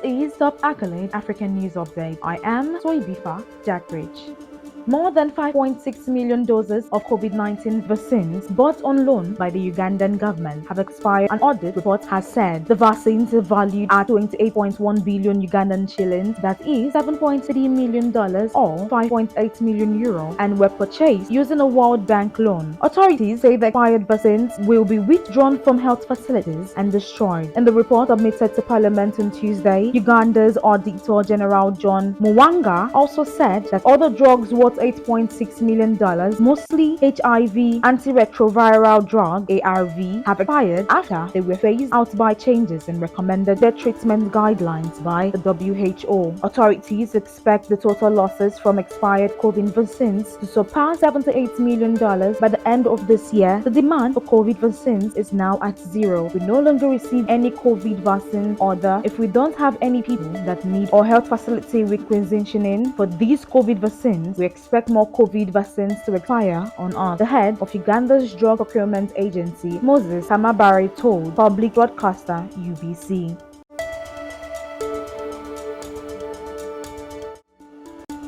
is Top Accolade African News Update. I am Soibifa Jackridge. More than 5.6 million doses of COVID-19 vaccines bought on loan by the Ugandan government have expired, an audit report has said. The vaccines are valued at 28.1 billion Ugandan shillings, that is $7.3 million or 5.8 million euro, and were purchased using a World Bank loan. Authorities say the expired vaccines will be withdrawn from health facilities and destroyed. In the report submitted to Parliament on Tuesday, Uganda's Auditor General John Muwanga also said that other drugs worth $8.6 million, mostly HIV antiretroviral drug ARV, have expired after they were phased out by changes in recommended treatment guidelines by the WHO. Authorities expect the total losses from expired COVID vaccines to surpass $78 million by the end of this year. The demand for COVID vaccines is now at zero. We no longer receive any COVID vaccine order if we don't have any people that need or health facility requisitioning for these COVID vaccines. We expect more COVID vaccines to expire on us. The head of Uganda's drug procurement agency, Moses Hamabari, told public broadcaster UBC.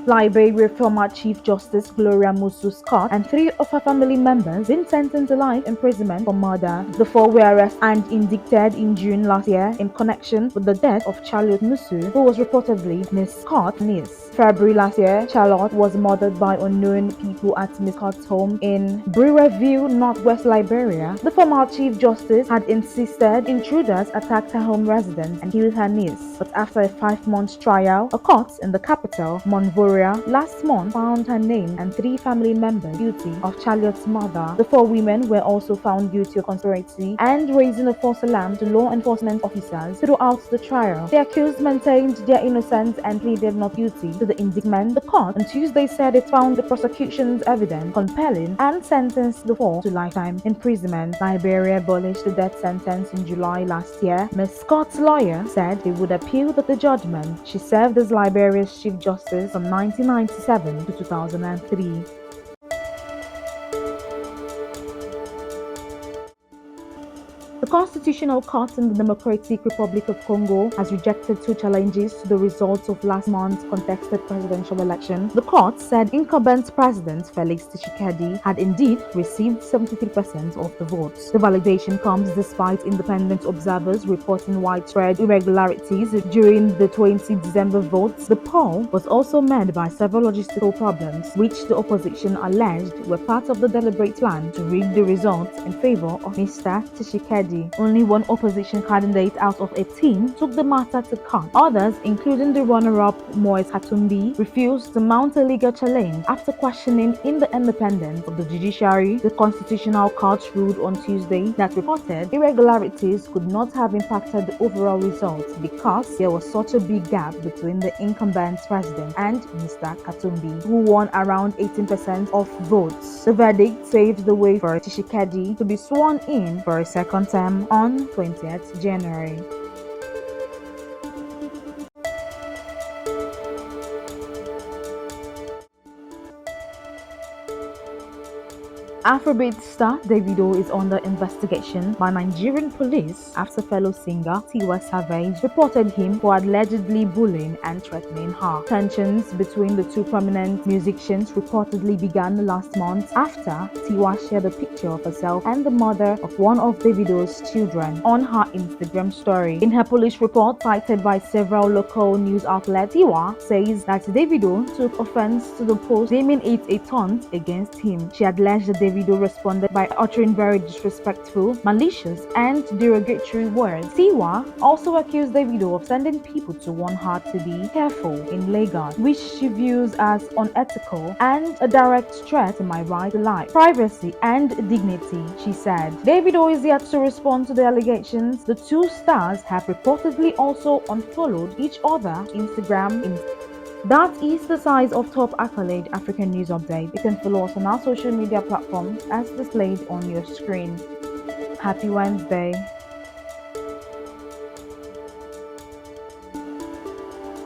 Liberia former Chief Justice Gloria Musu-Scott and 3 of her family members been sentenced to life imprisonment for murder. The 4 were arrested and indicted in June last year in connection with the death of Charlotte Musu, who was reportedly Miss Scott's niece. February last year, Charlotte was murdered by unknown people at Miss Scott's home in Brewerville, Northwest Liberia. The former Chief Justice had insisted intruders attacked her home residence and killed her niece, but after a 5-month trial, a court in the capital, Monrovia, last month found her name and 3 family members guilty of Charlotte's murder. The 4 women were also found guilty of conspiracy and raising a false alarm to law enforcement officers throughout the trial. The accused maintained their innocence and pleaded not guilty to the indictment. The court on Tuesday said it found the prosecution's evidence compelling and sentenced the 4 to lifetime imprisonment. Liberia abolished the death sentence in July last year. Ms. Scott's lawyer said they would appeal the judgment. She served as Liberia's Chief Justice from 1997 to 2003. The Constitutional Court in the Democratic Republic of Congo has rejected 2 challenges to the results of last month's contested presidential election. The court said incumbent President Felix Tshisekedi had indeed received 73% of the votes. The validation comes despite independent observers reporting widespread irregularities during the 20 December votes. The poll was also marred by several logistical problems, which the opposition alleged were part of the deliberate plan to rig the results in favor of Mr. Tshisekedi. Only 1 opposition candidate out of 18 took the matter to court. Others, including the runner-up Moise Katumbi, refused to mount a legal challenge after questioning in the independence of the judiciary. The Constitutional Court ruled on Tuesday that reported irregularities could not have impacted the overall results because there was such a big gap between the incumbent president and Mr. Katumbi, who won around 18% of votes. The verdict paved the way for Tshisekedi to be sworn in for a second term on 20th January. Afrobeat star Davido is under investigation by Nigerian police after fellow singer Tiwa Savage reported him for allegedly bullying and threatening her. Tensions between the 2 prominent musicians reportedly began last month after Tiwa shared a picture of herself and the mother of one of Davido's children on her Instagram story. In her police report cited by several local news outlets, Tiwa says that Davido took offense to the post, naming it a taunt against him. She alleged that Davido responded by uttering very disrespectful, malicious, and derogatory words. Tiwa also accused Davido of sending people to warn her to be careful in Lagos, which she views as unethical and a direct threat to my right to life, privacy, and dignity, she said. Davido is yet to respond to the allegations. The 2 stars have reportedly also unfollowed each other Instagram. That is the size of Top Accolade African News Update. You can follow us on our social media platforms as displayed on your screen. Happy Wednesday.